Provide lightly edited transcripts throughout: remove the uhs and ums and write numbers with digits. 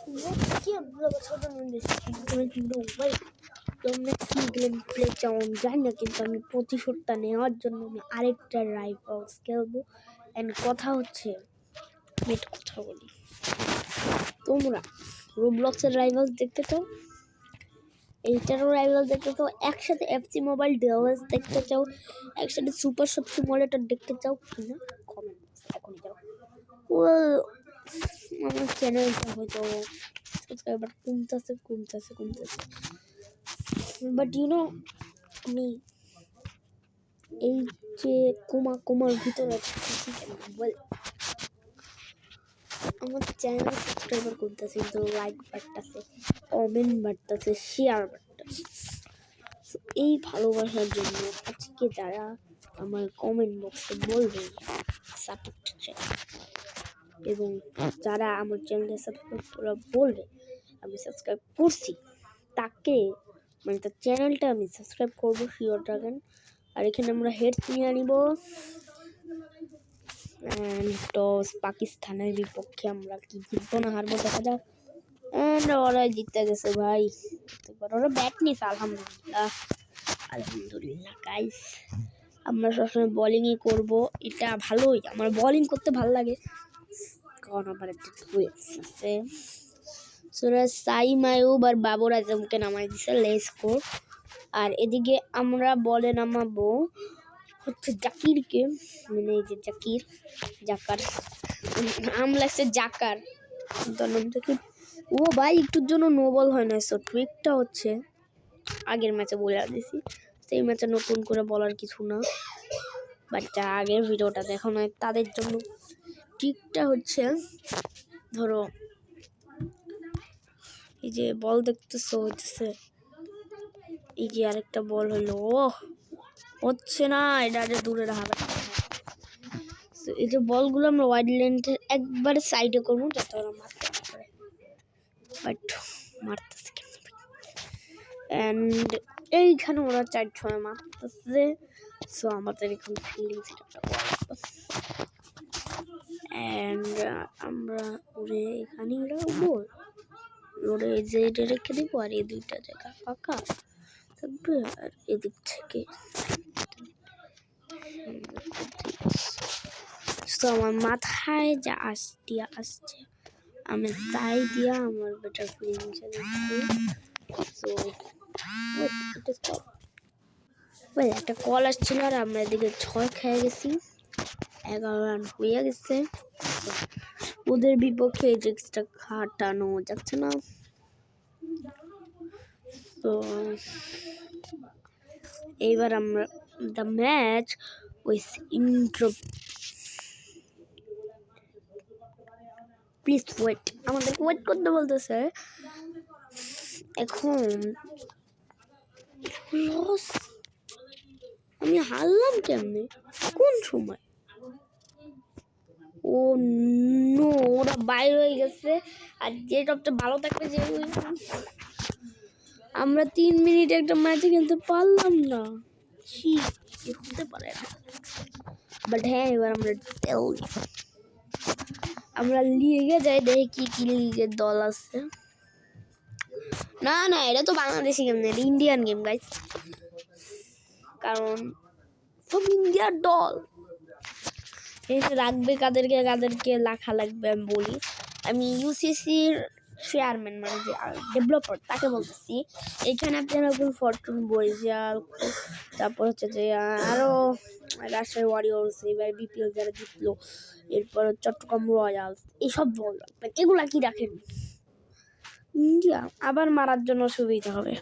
What game looks other than this? No way. তোমরা কি game play চাও জানি না, কিন্তু আমি প্রতিশোধটা নেওয়ার জন্য আমি আরেকটা রাইভালস খেলবো। অ্যান্ড কথা হচ্ছে, আমি একটা কথা বলি, তোমরা রোবলক্সের রাইভালস দেখতে চাও, এইটারও রাইভালস দেখতে চাও, একসাথে এফসি মোবাইল ডিএলএস দেখতে চাও, একসাথে সুপার শপ সিমুলেটর দেখতে চাও কিনা কমেন্ট এখনই যাও। আমার চ্যানেলটা হয়তো সাবস্ক্রাইবার কমতেছে, বাট আমি এই যে কোমার ভিতরে আমার চ্যানেল সাবস্ক্রাইবার করতেছে, কিন্তু লাইক বাড়তেছে, কমেন্ট বাড়তেছে, শেয়ার বাড়তেছে। এই ভালোবাসার জন্য আজকে যারা আমার কমেন্ট বক্সে বলবে সাপোর্ট চাই, এবং যারা আমার চ্যানেলটা সাবস্ক্রাইব করে বলবে আমি সাবস্ক্রাইব করছি, তাকে মানে তার চ্যানেলটা আমি সাবস্ক্রাইব করবো শিওর থাকেন। আর এখানে আমরা হেডস নিয়ে আনিব, টস পাকিস্তানের বিপক্ষে আমরা কি জিতবো না হারবো দেখা যাক। ওরা জিততে গেছে ভাই, ওরা ব্যাট নিস। আলহামদুলিল্লাহ গাইস, আমরা সবসময় বোলিংই করব, এটা ভালোই, আমার বোলিং করতে ভালো লাগে কারণ আমার একটা টুইটস আছে। সুরাজ সাইম আয়ুব আর বাবর আজমকে নামাই দিছে লেসকো। আর এদিকে আমরা বলে নামাবো হচ্ছে জাকিরকে, মানে এই যে জাকার নাম লাগছে জাকার, তার নাম জাকির। ও ভাই একটুর জন্য নো বল হয় না। সো ট্রিকটা হচ্ছে, আগের ম্যাচে বলে দিয়েছি, সেই ম্যাচে নতুন করে বলার কিছু না, বাট আগের ভিডিওটা দেখো না তাদের জন্য। ট্রিকটা হচ্ছে, ধরো এই যে বল দেখতেছো হচ্ছে, এই যে আরেকটা বল হলো, হচ্ছে না, এটা দূরে রাখা। এই যে বলগুলো আমরা ওয়াইড লেন্থের একবারে সাইডে করবো যাতে ওরা মারতে না পারে, বাট মারতেছে কেমন। অ্যান্ড এইখানে ওরা 4-6 মারতেছে। সো আমাদের এখন ফিল্ডিং সেটআপটা করা লাগবে। অ্যান্ড আমরা ওরে এখানেই রাখবো, ওরে এই যে এটা রেখে দিব, আর এই দুইটা জায়গা ফাঁকা থাকবে, আর এদিক থেকে তো আমার মাথায় যা আসছে আমি তাই দিয়া আমার বেটার ফিলিং একটা কল আসছিল, আর আমরা এদিকে 6 খেয়ে গেছি, 11 রান হয়ে গেছে। ওদের বিপক্ষে এই রিস্কটা খাটানো যাচ্ছে না। তো এইবার আমরা the match with intro, please wait, আমাদেরকে ওয়েট করতে বলতেছে। এখন লস, আমি হারলাম কেমনে, কোন সময়? ও নো, ওরা বাইরে হয়ে গেছে। আর যে সবচেয়ে ভালো থাকবে, যে আমরা 3 মিনিট একটা ম্যাচে খেলতে পারলাম না, হতে পারে না। বাট হ্যাঁ, এবার আমরা লিগে যাই, দেখি কি লিগের দল আছে। না এটা তো বাংলাদেশি গেম না, ইন্ডিয়ান গেম গাইস, কারণ সব ইন্ডিয়ার দল। এসে রাখবে কাদেরকে লেখা লাগবে আমি বলি। আমি ইউসিসির চেয়ারম্যান, মানে যে ডেভেলপার, তাকে বলতেছি। এইখানে আপনারা ফরচুন বরিশাল, তারপর হচ্ছে যে আরও রাজশাহী ওয়ারিয়র্স, এবার বিপিএল যারা জিতলো, এরপর চট্টগ্রাম রয়্যালস, এইসব দল রাখবেন। এগুলা কি রাখেন? ইন্ডিয়া আবার মারার জন্য সুবিধা হবে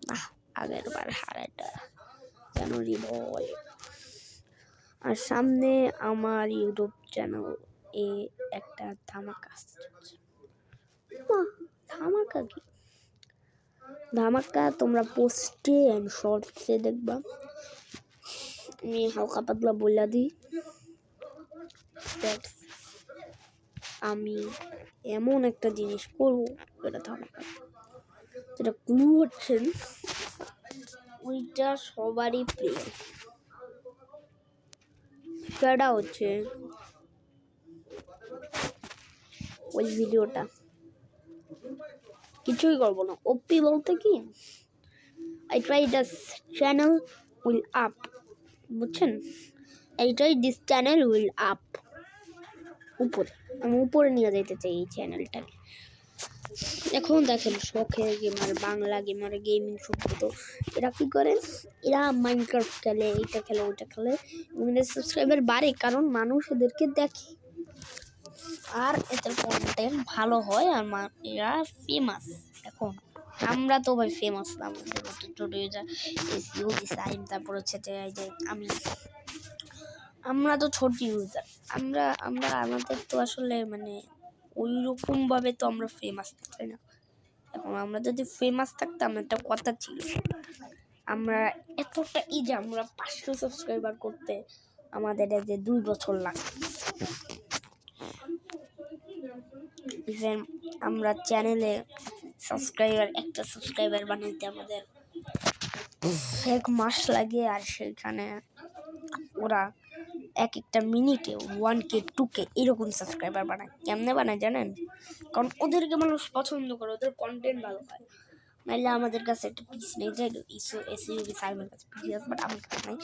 না, আগের বার হারাটা জানুয়ারি বল। আর সামনে আমার ইউটিউব চ্যানেল এ একটা ধামাকা আসছে। ধামাকা কি ধামাকা, তোমরা পোস্টে এন্ড শর্টসে দেখবা। আমি হালকা পাতলা বলে দিই, আমি এমন একটা জিনিস করবো, এটা ধামাকা। যেটা ক্লু হচ্ছে, ওইটা সবারই প্রিয়, সেটা হচ্ছে ওই ভিডিওটা কিছুই করবো না। ওপি বলতে কি, I try this channel will up, বুঝছেন? I try this channel will up, উপরে, আমি উপরে নিয়ে যেতে চাই এই চ্যানেলটাকে। এখন দেখেন শখের গেমার, বাংলা গেমার, গেমিং সম্পর্ক এরা কি করে, এরা মাইনক্রাফট খেলে, এইটা খেলে, ওইটা খেলে, এদের সাবস্ক্রাইবার বাড়ে কারণ মানুষ এদেরকে দেখে আর এদের কন্টেন্ট ভালো হয় আর এরা ফেমাস। এখন আমরা তো ভাই ফেমাস না, আমাদের ছোটো সাইন, তারপর হচ্ছে যে আমরা তো ছোট ইউজার, আমাদের তো আসলে মানে ওই রকম ভাবে তো আমরা ফেমাস তাই না। এখন আমরা যদি ফেমাস থাকতাম, একটা কথা ছিল, আমরা এতটা যে আমরা 500 সাবস্ক্রাইবার করতে আমাদের যে 2 বছর লাগতো। ইভেন আমরা চ্যানেলে একটা সাবস্ক্রাইবার বানাইতে আমাদের 1 মাস লাগে, আর সেখানে ওরা একটা মিনিটে 1K 2K এরকম সাবস্ক্রাইবার বানায়। কেমনে বানায় জানেন? কারণ ওদেরকে মানুষ পছন্দ করে, ওদের কন্টেন্ট ভালো হয়। নাইলে আমাদের কাছে একটা পিস নেই, যে সাইমের কাছে পিস আছে, বাট আমার কাছে নাই।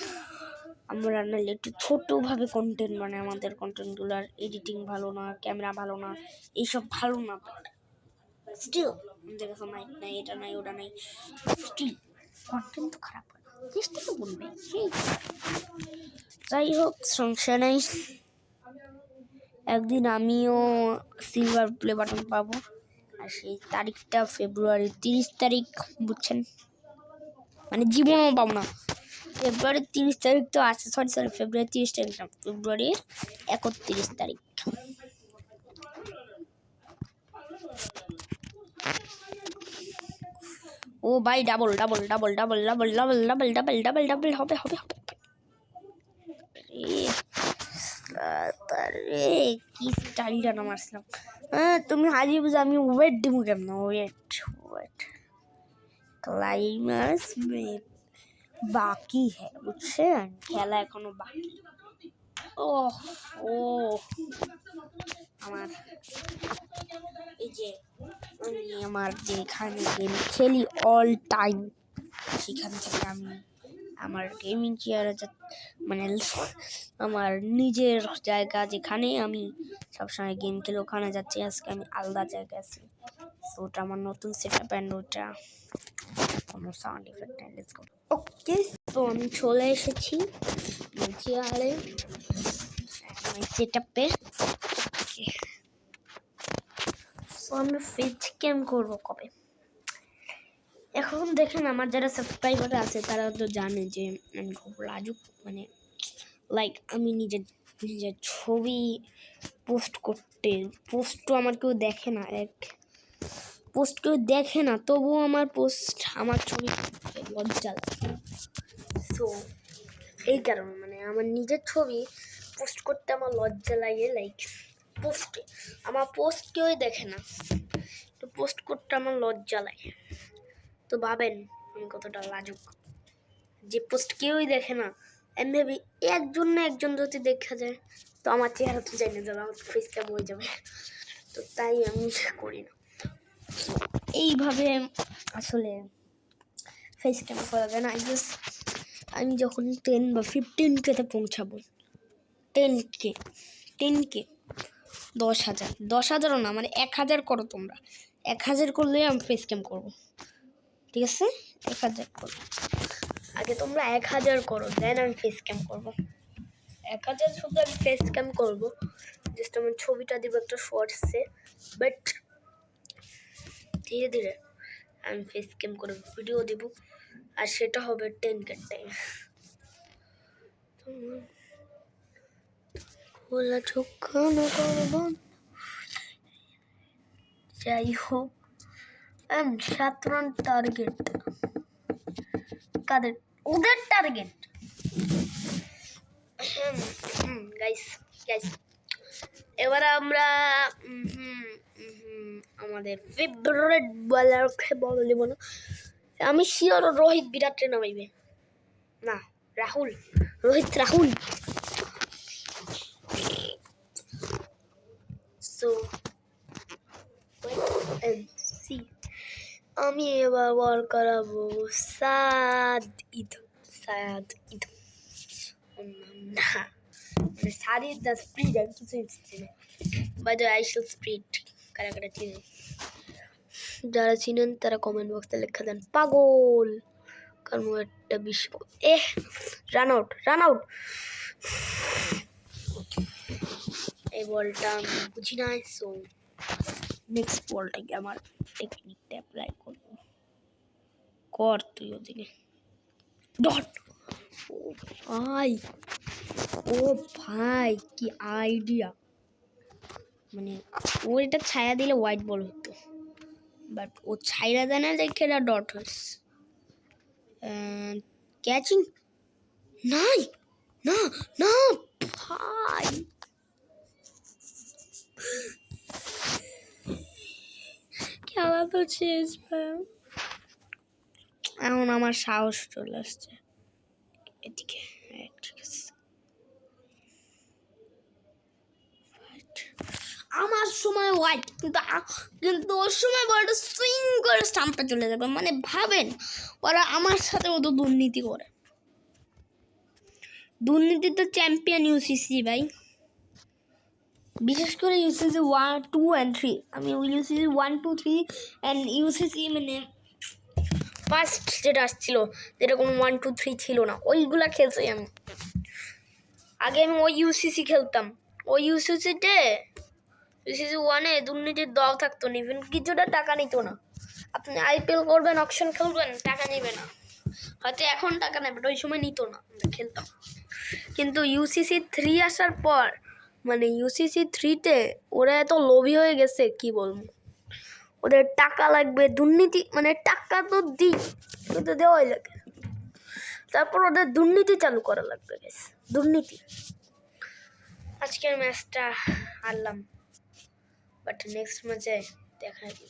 আমরা নাইলে একটু ছোটোভাবে কন্টেন্ট বানাই, আমাদের কন্টেন্টগুলোর এডিটিং ভালো না, ক্যামেরা ভালো না, এইসব ভালো না, স্টিল আমাদের কাছে মাইক নাই, এটা নাই, ওটা নাই, স্টিল কন্টেন্ট তো খারাপ হয় না, চেষ্টা তো করবে। যাই হোক, সমস্যা নেই, একদিন আমিও সিলভার প্লে বাটন পাবো, আর সেই তারিখটা ফেব্রুয়ারির 30 তারিখ, বুঝছেন? মানে জীবনও পাবো না। ফেব্রুয়ারির 30 তারিখ তো আছে, সরি ফেব্রুয়ারির 30 তারিখ না, ফেব্রুয়ারির 31 তারিখ। ও ভাই, ডাবল হবে। কি স্টাইলটা না মারছিলাম। তুমি হারিয়ে বুঝে আমি ওয়েট দিব কেমন? ওয়েট ক্লাইম্যাক্স বাকি হ্যাঁ, বুঝছেন? খেলা এখনো বাকি। ও আমার এই যে আমি আমার যেখানে গেম খেলি অল টাইম, সেখান থেকে আমি আমার গেমিং চেয়ারে মানে আমার নিজের জায়গা যেখানে আমি সবসময় গেম খেলি, ওখানে যাচ্ছি। আজকে আমি আলাদা জায়গায় আছি, তো ওটা আমার নতুন সেট আপ, অ্যান্ড ওটা কোনো সাউন্ড ইফেক্ট নেই। Let's go. ওকে, তো আমি চলে এসেছি চেয়ারে সেট আপে। তো আমরা ফেস ক্যাম করবো কবে? এখন দেখেন, আমার যারা সাবস্ক্রাইবার আছে তারা তো জানে যে আমি খুব লাজুক, মানে লাইক আমি নিজের ছবি পোস্টও আমার কেউ দেখে না, তবুও আমার ছবি লজ্জা লাগে। সো এই কারণে মানে আমার নিজের ছবি পোস্ট করতে আমার লজ্জা লাগে, লাইক আমার পোস্ট কেউই দেখে না, তো পোস্ট করতে আমার লজ্জা লাগে। তো ভাবেন আমি কতটা লাজুক, যে পোস্ট কেউই দেখে না, মেবি একজন যদি দেখা যায়, তো আমার চেহারা তো জানি যাবে, আমার ফেস ক্যাম হয়ে যাবে, তো তাই আমি করি না। এইভাবে আসলে ফেস ক্যাম করা যায় না। আমি যখন 10 বা 15K পৌঁছাবো, 10K 10,000ও না, মানে 1,000 করো তোমরা, 1,000 করলে আমি ফেস ক্যাম করবো, ঠিক আছে? 1,000 করো আগে, তোমরা 1,000 করো, দেন আমি ফেস ক্যাম করবো। 1,000 শুধু আমি ফেস ক্যাম করবো, জাস্ট আমার ছবিটা দিব একটা শর্টসে, বাট ধীরে ধীরে আমি ফেস ক্যাম করে ভিডিও দিব, আর সেটা হবে 10K টাইম। খোলা চোখ করবো। যাই হোক, 7 রান টার্গেট, কাদের? ওদের টার্গেট। গাইস এবার আমরা আমাদের ফেভারিট বলারকে বলবো না, আমি শিওর রোহিত বিরাটে নামাইবে না, রাহুল। So পারছি। আমি এবার বল করাবো সাদ ঈদ না মানে সাদ ঈদ দ্য স্প্রিট আমি কিছু বুঝছি না। বাই দ্য আইশো স্প্রিট কারা কারা চিনেন, যারা চিনেন তারা কমেন্ট বক্সে লেখা দেন পাগল, কারণ একটা বিশ্ব রান আউট। এই বলটা আমি বুঝি না, সো নেক্সট বলটাকে আমার টেকনিকটা অ্যাপ্লাই করবো। কর তুই ওদিকে ডট। ও ভাই কি আইডিয়া, মানে ও এটা ছায়া দিলে হোয়াইট বল হতো, বাট ও ছাইরা দেয় না দেখে এটা ডট হচ্ছে। ক্যাচিং নাই, না না ভাই, খেলা তো শেষ ভাই। এখন আমার সাহস চলে আসছে এদিকে। ঠিক আছে, আমার সময় হোয়াইট, কিন্তু ওর সময় বলটা সুইং করে স্টাম্পে চলে যাবে। মানে ভাবেন ওরা আমার সাথে অত দুর্নীতি করে। দুর্নীতি তো চ্যাম্পিয়ন ইউসিসি ভাই, বিশেষ করে ইউসিসি 1, 2 and 3। আমি ইউসিসি 1, 2, 3 অ্যান্ড ইউসিসি মানে ফার্স্ট যেটা আসছিল, যেটা কোনো 1, 2, 3 ছিল না, ওইগুলা খেলছি আমি। আগে আমি ওই ইউসিসি খেলতাম। ওই ইউসিসিতে ইউসিসি 1-এ দুর্নীতির দল থাকতো না, ইভেন কিছুটা টাকা নিত না। আপনি আইপিএল করবেন, অকশন খেলবেন, টাকা নেবে না, হয়তো এখন টাকা নেবে, ওই সময় নিত না, আমরা খেলতাম। কিন্তু ইউসিসি 3 আসার পর, মানে ইউসিসি 3-তে ওরা এত লোভী হয়ে গেছে কি বলবো। ওদের টাকা লাগবে, দুর্নীতি, মানে টাকা তো দিই কিন্তু দেওয়াই লাগে, তারপর ওদের দুর্নীতি চালু করা লাগবে। দুর্নীতি। আজকের ম্যাচটা হারলাম, বাট নেক্সট ম্যাচে দেখা যাবে।